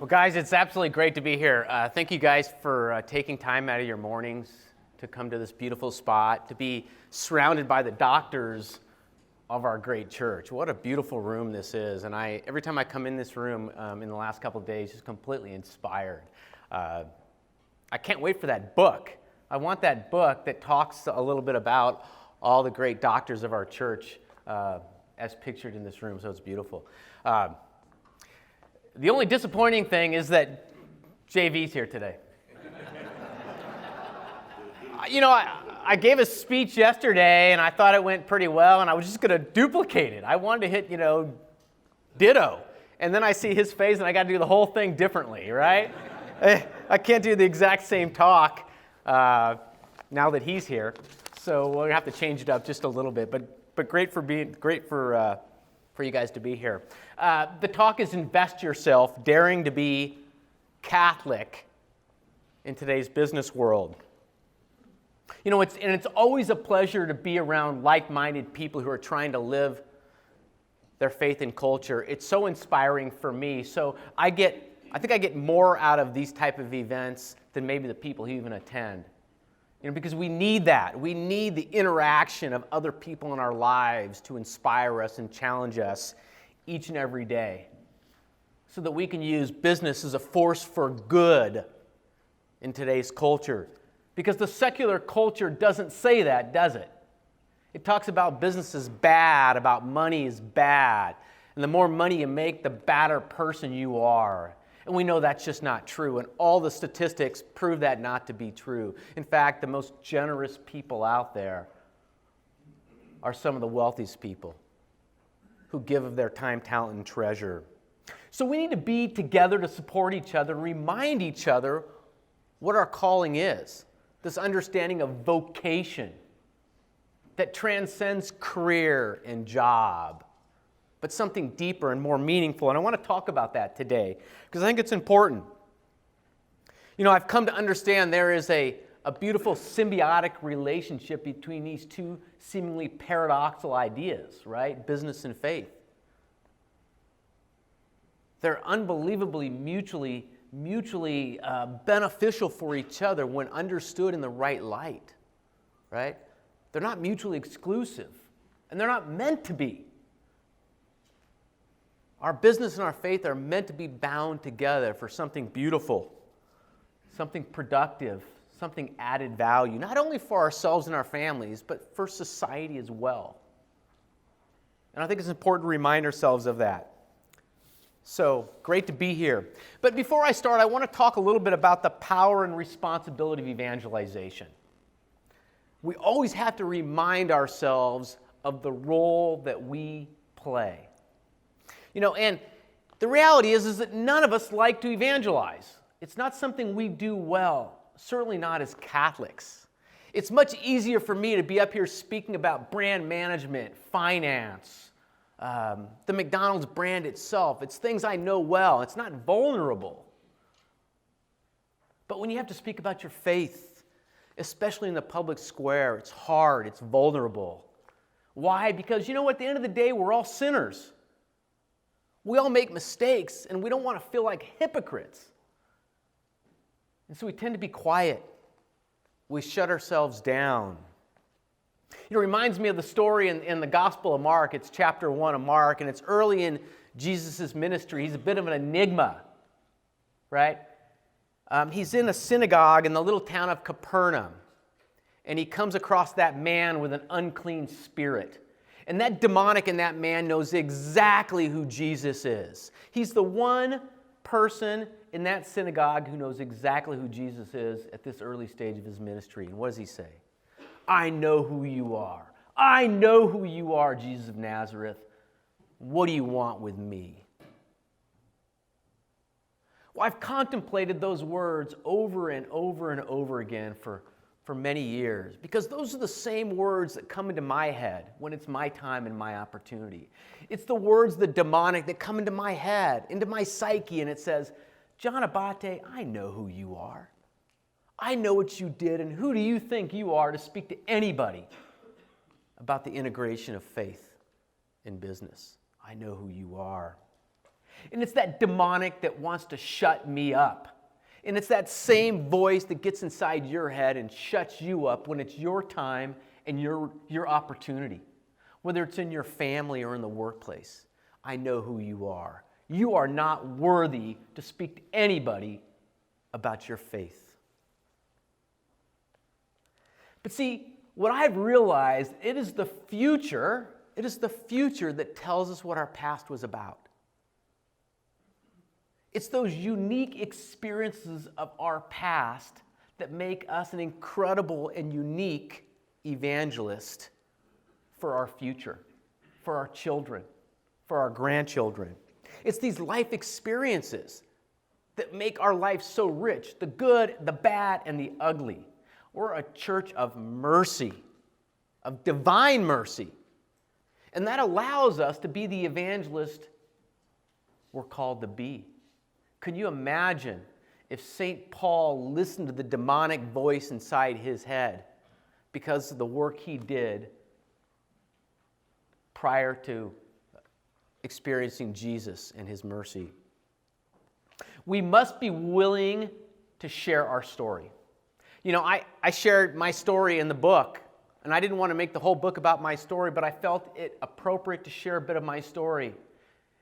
Well, guys, it's absolutely great to be here. Thank you guys for taking time out of your mornings to come to this beautiful spot, to be surrounded by the doctors of our great church. What a beautiful room this is. And every time I come in this room in the last couple of days, just completely inspired. I can't wait for that book. I want that book that talks a little bit about all the great doctors of our church as pictured in this room, so it's beautiful. The only disappointing thing is that JV's here today. I gave a speech yesterday, and I thought it went pretty well, and I was just going to duplicate it. I wanted to hit, ditto. And then I see his face, and I got to do the whole thing differently, right? I can't do the exact same talk now that he's here, so we're going to have to change it up just a little bit. But great for you guys to be here. The talk is Invest Yourself, Daring to be Catholic in today's business world. It's always a pleasure to be around like-minded people who are trying to live their faith and culture. It's so inspiring for me. So I think I get more out of these type of events than maybe the people who even attend. Because we need that. We need the interaction of other people in our lives to inspire us and challenge us each and every day so that we can use business as a force for good in today's culture. Because the secular culture doesn't say that, does it? It talks about business is bad, about money is bad. And the more money you make, the badder person you are. And we know that's just not true. And all the statistics prove that not to be true. In fact, the most generous people out there are some of the wealthiest people who give of their time, talent, and treasure. So we need to be together to support each other, remind each other what our calling is. This understanding of vocation that transcends career and job, but something deeper and more meaningful. And I want to talk about that today because I think it's important. I've come to understand there is a beautiful symbiotic relationship between these two seemingly paradoxical ideas, right? Business and faith. They're unbelievably mutually beneficial for each other when understood in the right light, right? They're not mutually exclusive, and they're not meant to be. Our business and our faith are meant to be bound together for something beautiful, something productive, something added value, not only for ourselves and our families, but for society as well. And I think it's important to remind ourselves of that. So, great to be here. But before I start, I want to talk a little bit about the power and responsibility of evangelization. We always have to remind ourselves of the role that we play. And the reality is that none of us like to evangelize. It's not something we do well, certainly not as Catholics. It's much easier for me to be up here speaking about brand management, finance, the McDonald's brand itself. It's things I know well. It's not vulnerable. But when you have to speak about your faith, especially in the public square, it's hard, it's vulnerable. Why? Because at the end of the day, we're all sinners. We all make mistakes, and we don't want to feel like hypocrites. And so we tend to be quiet. We shut ourselves down. It reminds me of the story in the Gospel of Mark. It's chapter 1 of Mark, and it's early in Jesus' ministry. He's a bit of an enigma, right? He's in a synagogue in the little town of Capernaum, and he comes across that man with an unclean spirit. And that demonic in that man knows exactly who Jesus is. He's the one person in that synagogue who knows exactly who Jesus is at this early stage of his ministry. And what does he say? I know who you are. I know who you are, Jesus of Nazareth. What do you want with me? Well, I've contemplated those words over and over and over again for many years, because those are the same words that come into my head when it's my time and my opportunity. It's the words, the demonic, that come into my head, into my psyche, and it says, John Abbate, I know who you are. I know what you did, and who do you think you are to speak to anybody about the integration of faith in business? I know who you are. And it's that demonic that wants to shut me up. And it's that same voice that gets inside your head and shuts you up when it's your time and your opportunity. Whether it's in your family or in the workplace. I know who you are. You are not worthy to speak to anybody about your faith. But see, what I've realized, it is the future that tells us what our past was about. It's those unique experiences of our past that make us an incredible and unique evangelist for our future, for our children, for our grandchildren. It's these life experiences that make our life so rich, the good, the bad, and the ugly. We're a church of mercy, of divine mercy. And that allows us to be the evangelist we're called to be. Can you imagine if St. Paul listened to the demonic voice inside his head because of the work he did prior to experiencing Jesus and his mercy? We must be willing to share our story. You know, I shared my story in the book, and I didn't want to make the whole book about my story, but I felt it appropriate to share a bit of my story.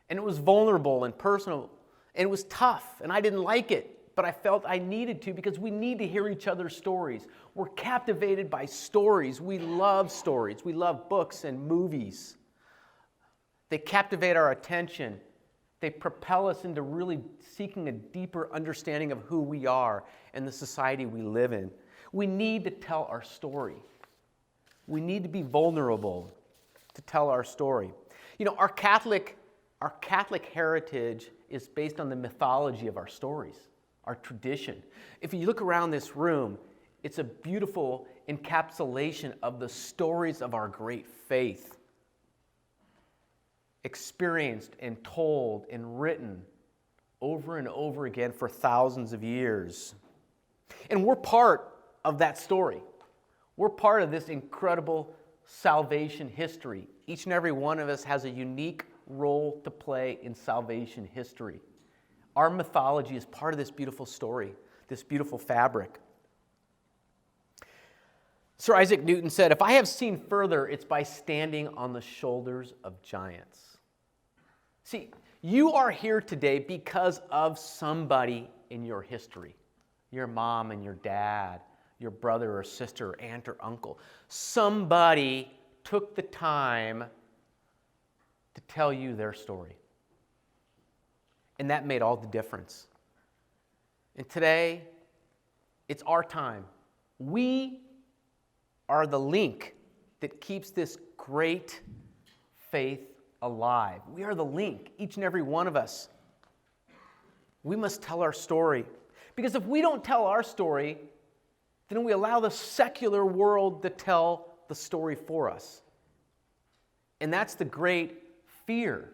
And it was vulnerable and personal, and it was tough, and I didn't like it, but I felt I needed to because we need to hear each other's stories. We're captivated by stories. We love stories. We love books and movies. They captivate our attention. They propel us into really seeking a deeper understanding of who we are and the society we live in. We need to tell our story. We need to be vulnerable to tell our story. You know, our Catholic heritage is based on the mythology of our stories, our tradition. If you look around this room, it's a beautiful encapsulation of the stories of our great faith, experienced and told and written over and over again for thousands of years. And we're part of that story. We're part of this incredible salvation history. Each and every one of us has a unique role to play in salvation history. Our mythology is part of this beautiful story, this beautiful fabric. Sir Isaac Newton said, "If I have seen further, it's by standing on the shoulders of giants." See, you are here today because of somebody in your history. Your mom and your dad, your brother or sister, aunt or uncle. Somebody took the time to tell you their story. And that made all the difference. And today, it's our time. We are the link that keeps this great faith alive. We are the link, each and every one of us. We must tell our story. Because if we don't tell our story, then we allow the secular world to tell the story for us. And that's the great fear.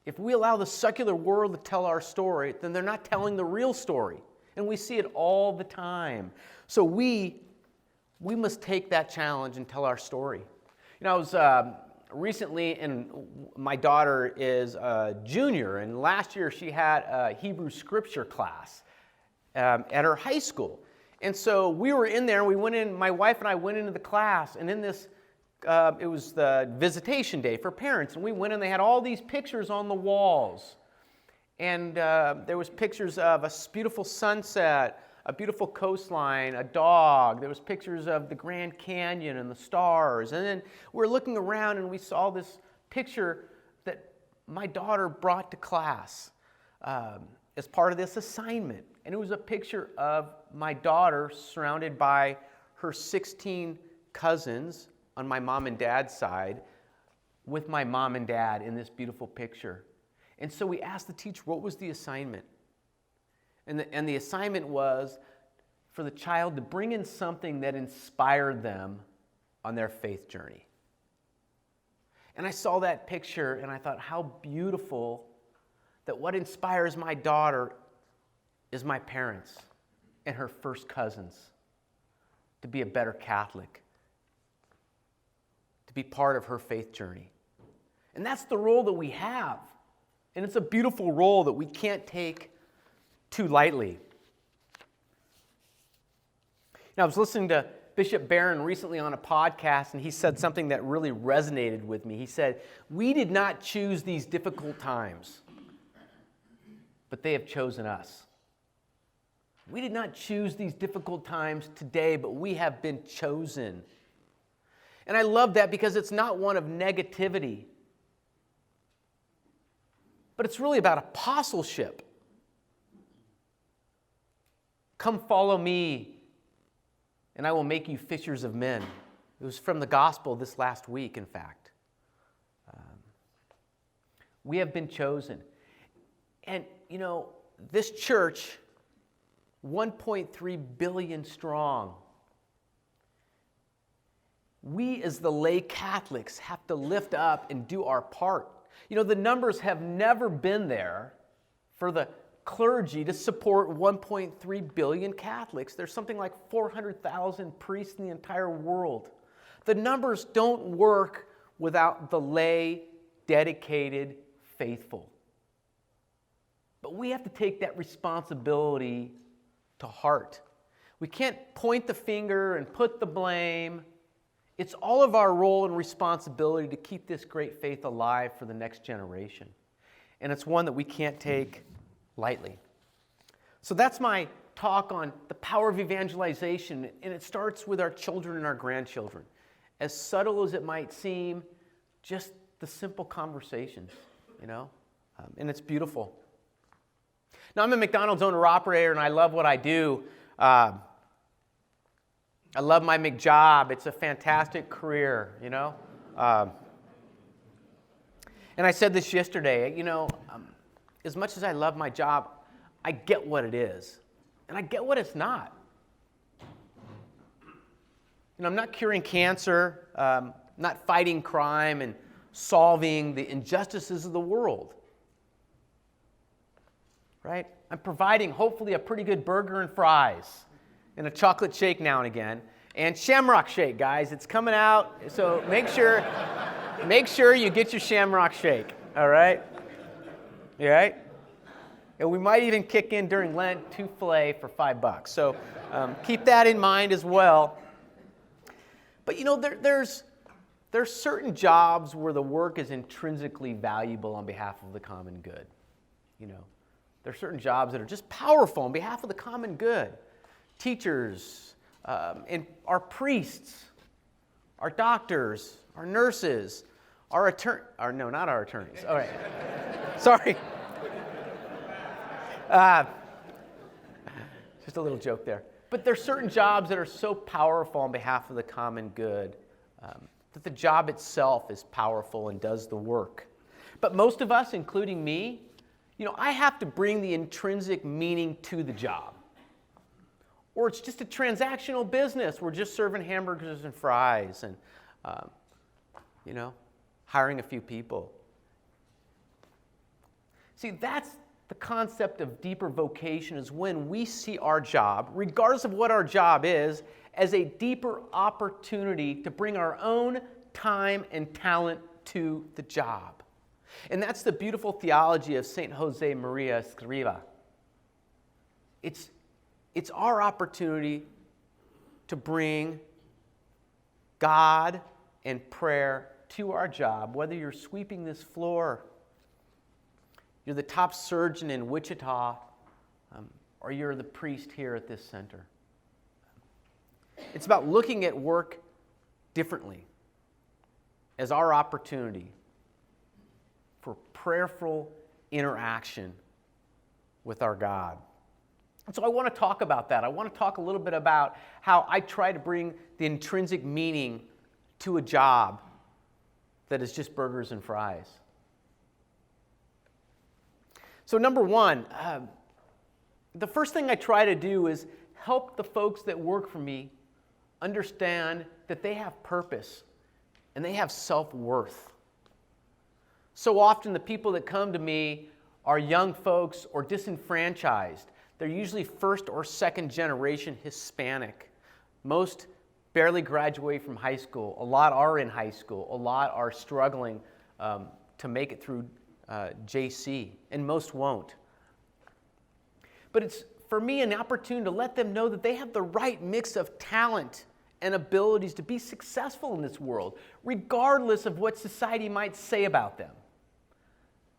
If we allow the secular world to tell our story, then they're not telling the real story. And we see it all the time. So we must take that challenge and tell our story. You know, I was recently, and my daughter is a junior, and last year she had a Hebrew scripture class at her high school. And so we were in there, and we went in, my wife and I went into the class, and in this, it was the visitation day for parents, and we went in, they had all these pictures on the walls. And there was pictures of a beautiful sunset, a beautiful coastline, a dog. There was pictures of the Grand Canyon and the stars. And then we were looking around, and we saw this picture that my daughter brought to class as part of this assignment. And it was a picture of my daughter surrounded by her 16 cousins on my mom and dad's side with my mom and dad in this beautiful picture. And so we asked the teacher, what was the assignment? And the assignment was for the child to bring in something that inspired them on their faith journey. And I saw that picture, and I thought, how beautiful that what inspires my daughter is my parents and her first cousins to be a better Catholic, to be part of her faith journey. And that's the role that we have And it's a beautiful role that we can't take too lightly. Now, I was listening to Bishop Barron recently on a podcast, and he said something that really resonated with me. He said, "We did not choose these difficult times, but they have chosen us." We did not choose these difficult times today, but we have been chosen. And I love that because it's not one of negativity, but it's really about apostleship. Come follow me, and I will make you fishers of men. It was from the gospel this last week, in fact. We have been chosen. And, this church, 1.3 billion strong, we as the lay Catholics have to lift up and do our part. The numbers have never been there for the clergy to support 1.3 billion Catholics. There's something like 400,000 priests in the entire world. The numbers don't work without the lay, dedicated, faithful. But we have to take that responsibility to heart. We can't point the finger and put the blame. It's all of our role and responsibility to keep this great faith alive for the next generation. And it's one that we can't take lightly. So that's my talk on the power of evangelization, and it starts with our children and our grandchildren. As subtle as it might seem, just the simple conversations, and it's beautiful. Now, I'm a McDonald's owner-operator, and I love what I do. I love my McJob. It's a fantastic career, And I said this yesterday, as much as I love my job, I get what it is, and I get what it's not. I'm not curing cancer, not fighting crime and solving the injustices of the world, right? I'm providing, hopefully, a pretty good burger and fries and a chocolate shake now and again, and Shamrock Shake, guys. It's coming out, so make sure you get your Shamrock Shake, all right? You all right? And we might even kick in during Lent 2 filet for $5. So keep that in mind as well. But there's certain jobs where the work is intrinsically valuable on behalf of the common good. There are certain jobs that are just powerful on behalf of the common good. Teachers, and our priests, our doctors, our nurses, our not our attorneys. All right. Sorry. Just a little joke there. But there's certain jobs that are so powerful on behalf of the common good that the job itself is powerful and does the work. But most of us, including me, I have to bring the intrinsic meaning to the job. Or it's just a transactional business. We're just serving hamburgers and fries and, hiring a few people. See, that's the concept of deeper vocation, is when we see our job, regardless of what our job is, as a deeper opportunity to bring our own time and talent to the job. And that's the beautiful theology of St. Jose Maria Escriva. It's our opportunity to bring God and prayer to our job, whether you're sweeping this floor, you're the top surgeon in Wichita, or you're the priest here at this center. It's about looking at work differently as our opportunity for prayerful interaction with our God. And so I want to talk about that. I want to talk a little bit about how I try to bring the intrinsic meaning to a job that is just burgers and fries. So number one, the first thing I try to do is help the folks that work for me understand that they have purpose and they have self-worth. So often the people that come to me are young folks or disenfranchised. They're usually first or second generation Hispanic. Most barely graduate from high school. A lot are in high school. A lot are struggling to make it through JC, and most won't. But it's, for me, an opportunity to let them know that they have the right mix of talent and abilities to be successful in this world, regardless of what society might say about them.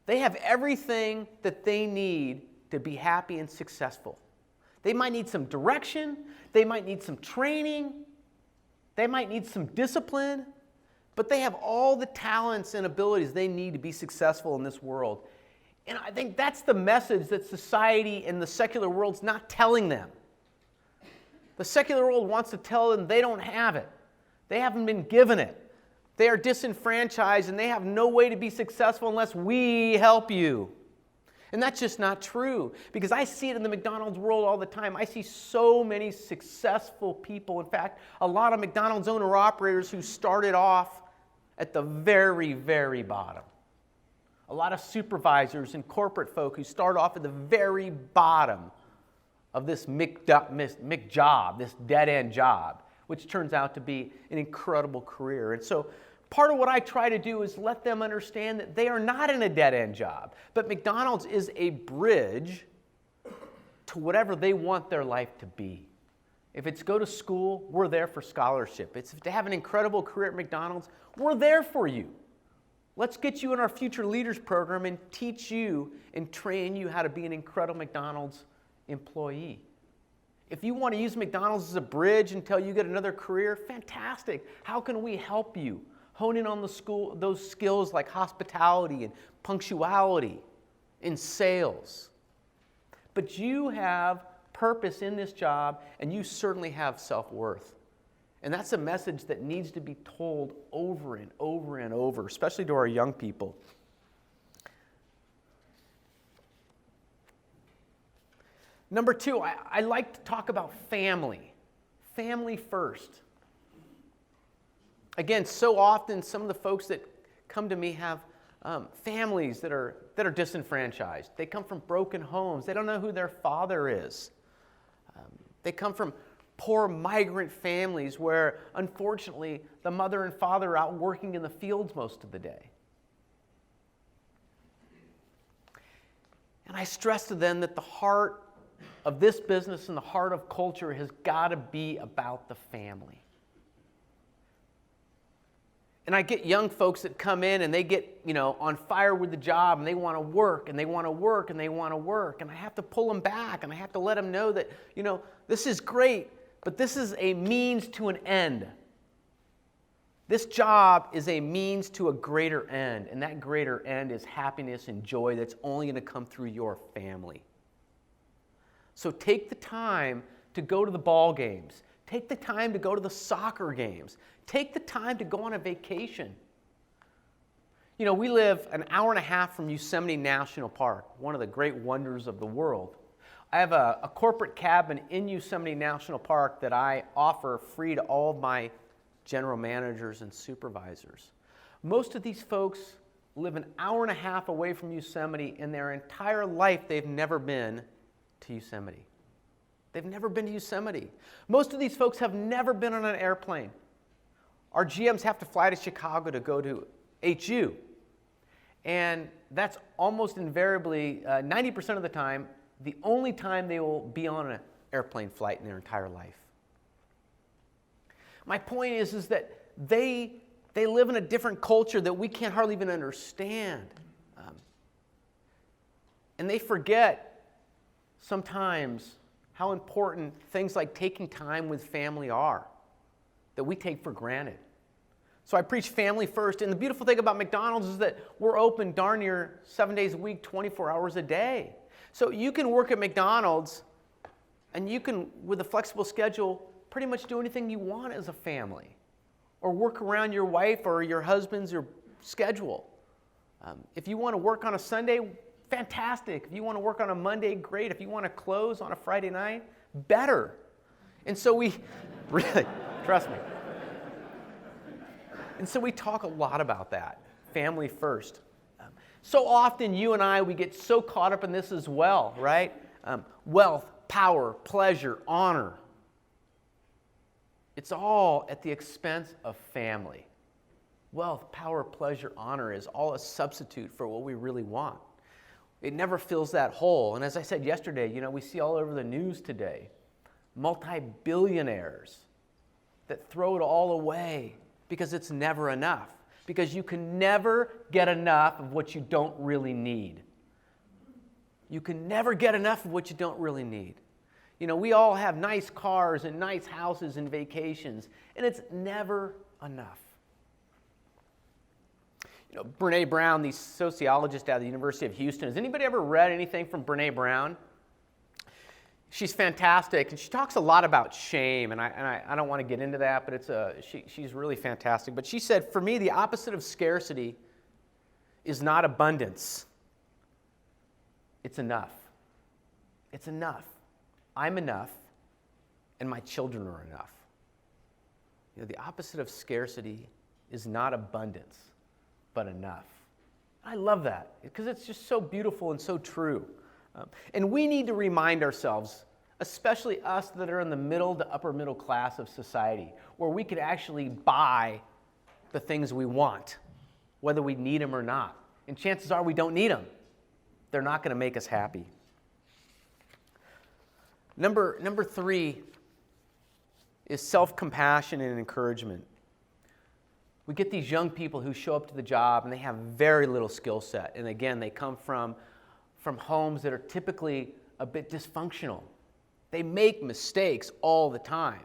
They have everything that they need to be happy and successful. They might need some direction, they might need some training, they might need some discipline, but they have all the talents and abilities they need to be successful in this world. And I think that's the message that society and the secular world's not telling them. The secular world wants to tell them they don't have it. They haven't been given it. They are disenfranchised and they have no way to be successful unless we help you. And that's just not true, because I see it in the McDonald's world all the time. I see so many successful people. In fact, a lot of McDonald's owner-operators who started off at the very, very bottom. A lot of supervisors and corporate folk who start off at the very bottom of this McJob, this dead-end job, which turns out to be an incredible career. And so part of what I try to do is let them understand that they are not in a dead-end job, but McDonald's is a bridge to whatever they want their life to be. If it's go to school, we're there for scholarship. It's to have an incredible career at McDonald's, we're there for you. Let's get you in our Future Leaders program and teach you and train you how to be an incredible McDonald's employee. If you want to use McDonald's as a bridge until you get another career, fantastic. How can we help you hone in on those skills like hospitality and punctuality in sales? But you have purpose in this job, and you certainly have self-worth. And that's a message that needs to be told over and over and over, especially to our young people. Number two, I like to talk about family. Family first. Again, so often some of the folks that come to me have families that are disenfranchised. They come from broken homes. They don't know who their father is. They come from poor migrant families where, unfortunately, the mother and father are out working in the fields most of the day. And I stress to them that the heart of this business and the heart of culture has got to be about the family. And I get young folks that come in and they get, on fire with the job, and they want to work and they want to work and they want to work. And I have to pull them back and I have to let them know that, this is great, but this is a means to an end. This job is a means to a greater end, and that greater end is happiness and joy that's only going to come through your family. So take the time to go to the ball games. Take the time to go to the soccer games. Take the time to go on a vacation. We live an hour and a half from Yosemite National Park, one of the great wonders of the world. I have a corporate cabin in Yosemite National Park that I offer free to all of my general managers and supervisors. Most of these folks live an hour and a half away from Yosemite. In their entire life, they've never been to Yosemite. They've never been to Yosemite. Most of these folks have never been on an airplane. Our GMs have to fly to Chicago to go to HU. And that's almost invariably, 90% of the time, the only time they will be on an airplane flight in their entire life. My point is that they live in a different culture that we can't hardly even understand. And they forget sometimes how important things like taking time with family are, that we take for granted. So I preach family first. And the beautiful thing about McDonald's is that we're open darn near 7 days a week, 24 hours a day. So you can work at McDonald's and you can, with a flexible schedule, pretty much do anything you want as a family, or work around your wife or your husband's schedule. If you want to work on a Sunday, fantastic. If you want to work on a Monday, great. If you want to close on a Friday night, better. And so we, really, trust me. And so we talk a lot about that, family first. So often you and I, we get so caught up in this as well, right? Wealth, power, pleasure, honor. It's all at the expense of family. wealth, power, pleasure, honor is all a substitute for what we really want. It never fills that hole. And as I said yesterday, we see all over the news today, multi-billionaires that throw it all away because it's never enough. Because you can never get enough of what you don't really need. You can never get enough of what you don't really need. We all have nice cars and nice houses and vacations, and it's never enough. Brene Brown, the sociologist out of the University of Houston. Has anybody ever read anything from Brene Brown? She's fantastic, and she talks a lot about shame, and I don't want to get into that, but she's really fantastic. But she said, for me, the opposite of scarcity is not abundance. It's enough. It's enough. I'm enough, and my children are enough. The opposite of scarcity is not abundance, but enough. I love that because it's just so beautiful and so true. And we need to remind ourselves, especially us that are in the middle to upper middle class of society, where we could actually buy the things we want, whether we need them or not. And chances are we don't need them. They're not going to make us happy. Number 3 is self-compassion and encouragement. We get these young people who show up to the job and they have very little skill set. And again, they come from homes that are typically a bit dysfunctional. They make mistakes all the time.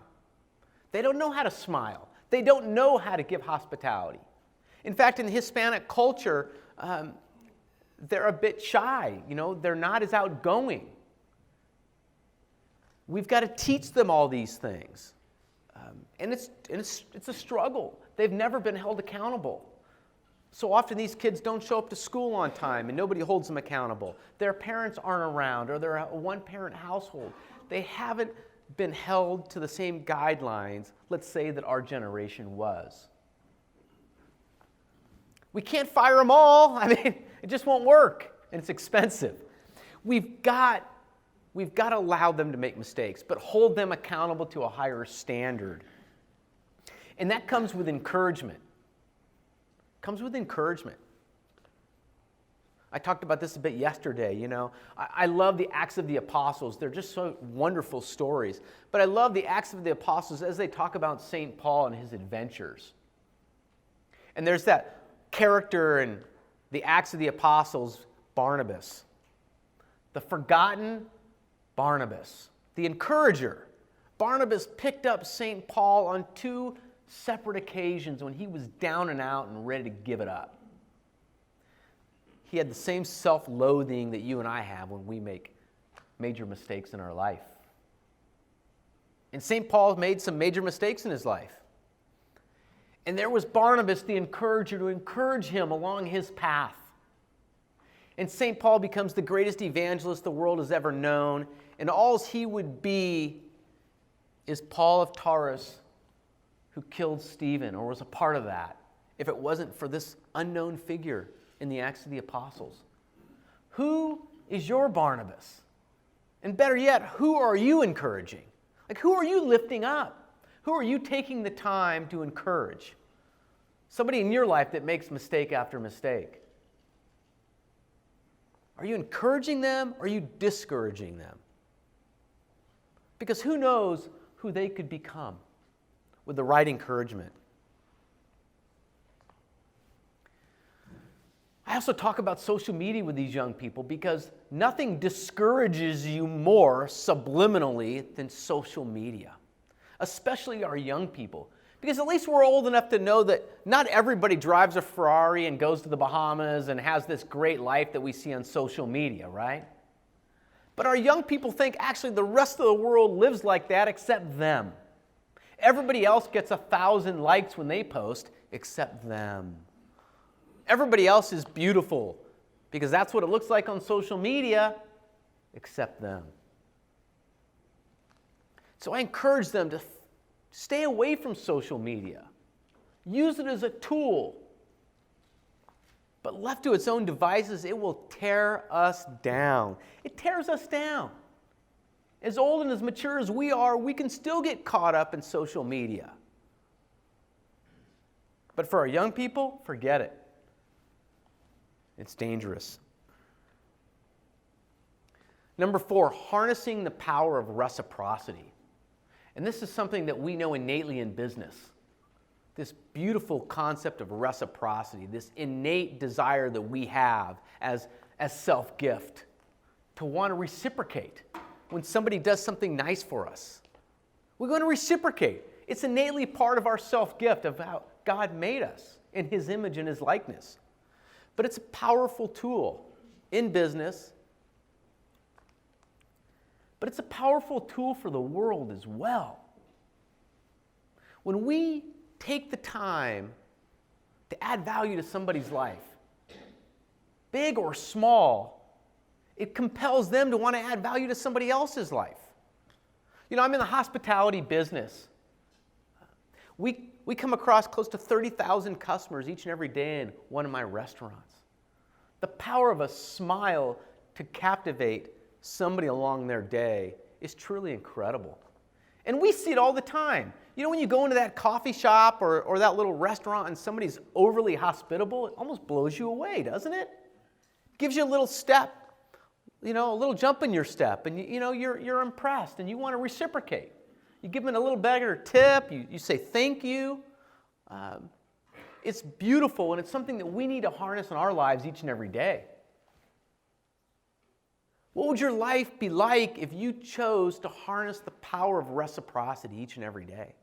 They don't know how to smile. They don't know how to give hospitality. In fact, in the Hispanic culture, they're a bit shy. They're not as outgoing. We've got to teach them all these things. And it's a struggle. They've never been held accountable. So often these kids don't show up to school on time and nobody holds them accountable. Their parents aren't around or they're a one-parent household. They haven't been held to the same guidelines, let's say, that our generation was. We can't fire them all. It just won't work, and it's expensive. We've got to allow them to make mistakes, but hold them accountable to a higher standard. And that comes with encouragement. I talked about this a bit yesterday, I love the Acts of the Apostles. They're just so wonderful stories. But I love the Acts of the Apostles as they talk about St. Paul and his adventures. And there's that character in the Acts of the Apostles, Barnabas. The forgotten Barnabas, the encourager. Barnabas picked up St. Paul on 2 separate occasions when he was down and out and ready to give it up. He had the same self-loathing that you and I have when we make major mistakes in our life. And St. Paul made some major mistakes in his life. And there was Barnabas, the encourager, to encourage him along his path. And St. Paul becomes the greatest evangelist the world has ever known. And all he would be is Paul of Tarsus, who killed Stephen, or was a part of that, if it wasn't for this unknown figure in the Acts of the Apostles. Who is your Barnabas? And better yet, who are you encouraging? Who are you lifting up? Who are you taking the time to encourage? Somebody in your life that makes mistake after mistake. Are you encouraging them or are you discouraging them? Because who knows who they could become with the right encouragement. I also talk about social media with these young people because nothing discourages you more subliminally than social media, especially our young people. Because at least we're old enough to know that not everybody drives a Ferrari and goes to the Bahamas and has this great life that we see on social media, right? But our young people think actually the rest of the world lives like that except them. Everybody else gets 1,000 likes when they post except them. Everybody else is beautiful because that's what it looks like on social media except them. So I encourage them to stay away from social media. Use it as a tool. But left to its own devices, it will tear us down. It tears us down. As old and as mature as we are, we can still get caught up in social media. But for our young people, forget it. It's dangerous. Number 4, harnessing the power of reciprocity. And this is something that we know innately in business. This beautiful concept of reciprocity, this innate desire that we have as self-gift, to want to reciprocate when somebody does something nice for us. We're going to reciprocate. It's innately part of our self-gift, of how God made us in His image and His likeness. But it's a powerful tool in business, but it's a powerful tool for the world as well. When we take the time to add value to somebody's life, big or small, it compels them to want to add value to somebody else's life. You know, I'm in the hospitality business. We come across close to 30,000 customers each and every day in one of my restaurants. The power of a smile to captivate somebody along their day is truly incredible. And we see it all the time. You know, when you go into that coffee shop or that little restaurant and somebody's overly hospitable, it almost blows you away, doesn't it? Gives you a little step, you know, a little jump in your step, and you're impressed and you want to reciprocate. You give them a little better tip, you say thank you. It's beautiful, and it's something that we need to harness in our lives each and every day. What would your life be like if you chose to harness the power of reciprocity each and every day?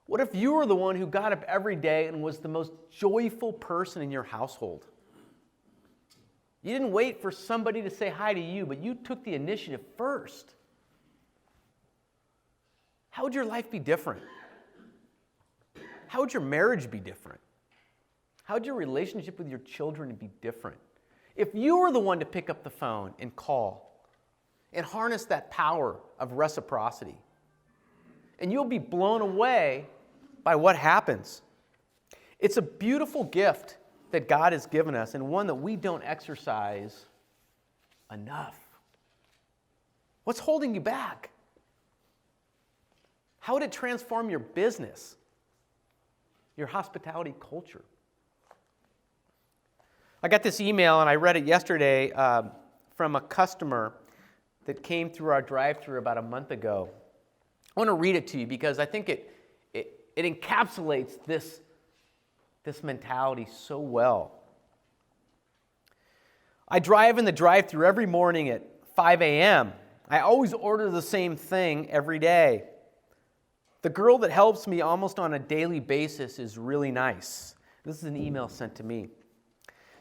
What if you were the one who got up every day and was the most joyful person in your household? You didn't wait for somebody to say hi to you, but you took the initiative first. How would your life be different? How would your marriage be different? How would your relationship with your children be different? If you were the one to pick up the phone and call and harness that power of reciprocity, and you'll be blown away by what happens. It's a beautiful gift that God has given us, and one that we don't exercise enough. What's holding you back? How would it transform your business, your hospitality culture? I got this email, and I read it yesterday from a customer that came through our drive-thru about a month ago. I want to read it to you because I think it encapsulates this mentality so well. I drive in the drive-thru every morning at 5 a.m. I always order the same thing every day. The girl that helps me almost on a daily basis is really nice. This is an email sent to me.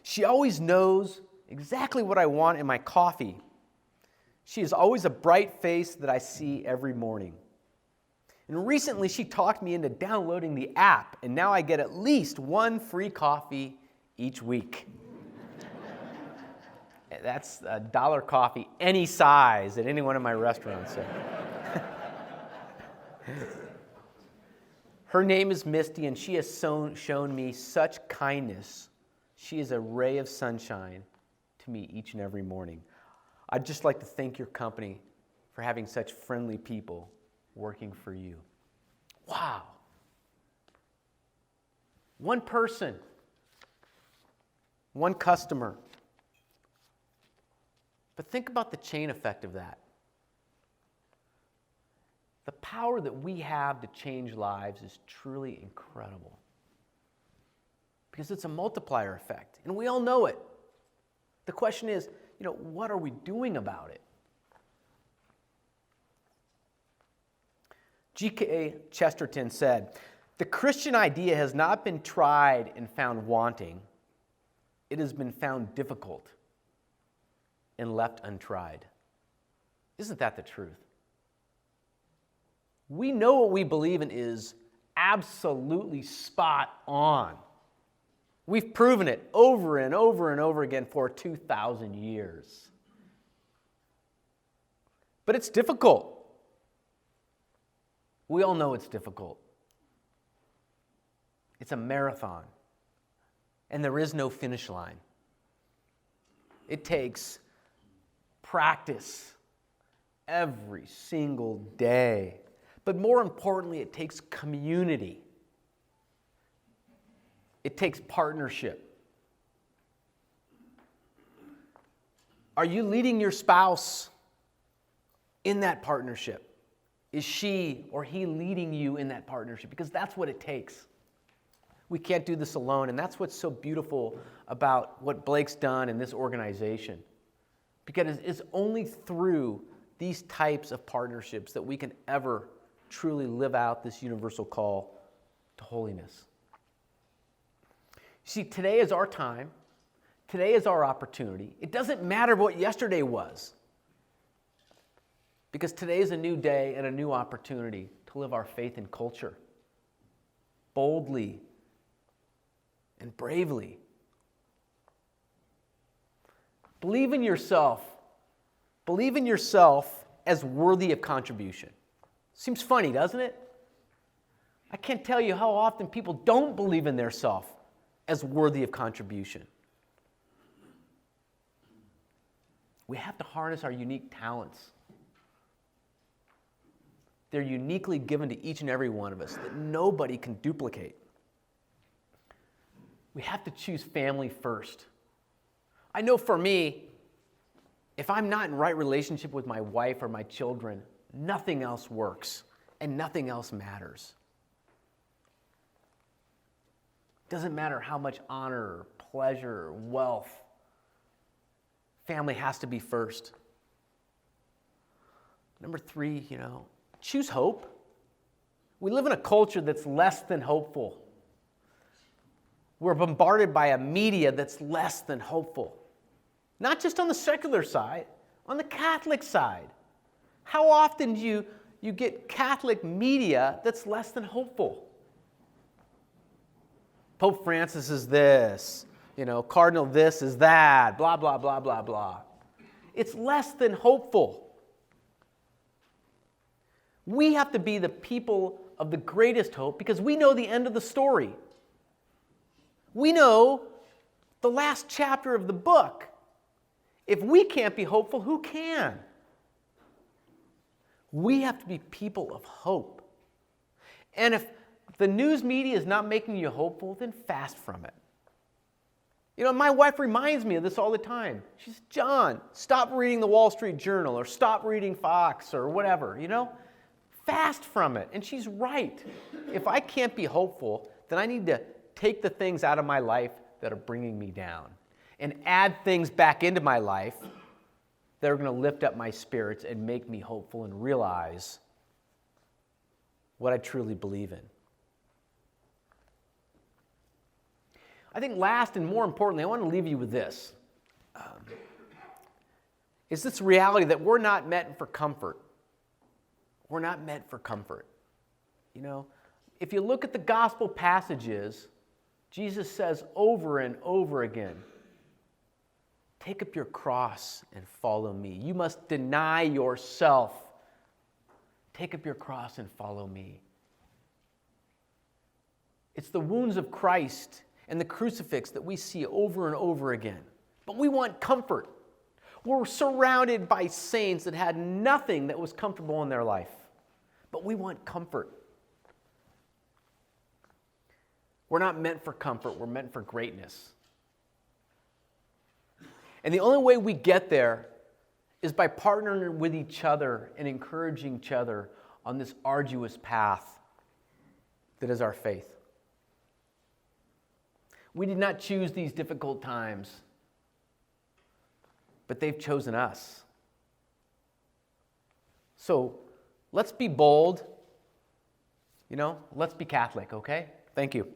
She always knows exactly what I want in my coffee. She is always a bright face that I see every morning. And recently she talked me into downloading the app, and now I get at least one free coffee each week. That's $1 coffee, any size, at any one of my restaurants. Her name is Misty, and she has shown me such kindness. She is a ray of sunshine to me each and every morning. I'd just like to thank your company for having such friendly people working for you. Wow. One person, one customer. But think about the chain effect of that. The power that we have to change lives is truly incredible. Because it's a multiplier effect, and we all know it. The question is, what are we doing about it? G.K. Chesterton said, "The Christian idea has not been tried and found wanting. It has been found difficult and left untried." Isn't that the truth? We know what we believe in is absolutely spot on. We've proven it over and over and over again for 2,000 years. But it's difficult. We all know it's difficult. It's a marathon, and there is no finish line. It takes practice every single day. But more importantly, it takes community. It takes partnership. Are you leading your spouse in that partnership? Is she or he leading you in that partnership? Because that's what it takes. We can't do this alone, and that's what's so beautiful about what Blake's done in this organization. Because it's only through these types of partnerships that we can ever truly live out this universal call to holiness. See, today is our time. Today is our opportunity. It doesn't matter what yesterday was. Because today is a new day and a new opportunity to live our faith in culture boldly and bravely. Believe in yourself. Believe in yourself as worthy of contribution. Seems funny, doesn't it? I can't tell you how often people don't believe in their self as worthy of contribution. We have to harness our unique talents. They're uniquely given to each and every one of us that nobody can duplicate. We have to choose family first. I know for me, if I'm not in right relationship with my wife or my children, nothing else works and nothing else matters. Doesn't matter how much honor, pleasure, wealth. Family has to be first. Number 3, choose hope. We live in a culture that's less than hopeful. We're bombarded by a media that's less than hopeful. Not just on the secular side, on the Catholic side. How often do you get Catholic media that's less than hopeful? Pope Francis is this, Cardinal this is that, blah, blah, blah, blah, blah. It's less than hopeful. We have to be the people of the greatest hope because we know the end of the story. We know the last chapter of the book. If we can't be hopeful, who can? We have to be people of hope. And if the news media is not making you hopeful, then fast from it. My wife reminds me of this all the time. She says, John, stop reading the Wall Street Journal or stop reading Fox or whatever, Fast from it. And she's right. If I can't be hopeful, then I need to take the things out of my life that are bringing me down and add things back into my life that are going to lift up my spirits and make me hopeful and realize what I truly believe in. I think last and more importantly, I want to leave you with this. Is this reality that we're not meant for comfort. We're not meant for comfort. If you look at the gospel passages, Jesus says over and over again, take up your cross and follow me. You must deny yourself. Take up your cross and follow me. It's the wounds of Christ and the crucifix that we see over and over again. But we want comfort. We're surrounded by saints that had nothing that was comfortable in their life. But we want comfort. We're not meant for comfort. We're meant for greatness. And the only way we get there is by partnering with each other and encouraging each other on this arduous path that is our faith. We did not choose these difficult times, but they've chosen us. So let's be bold. Let's be Catholic, okay? Thank you.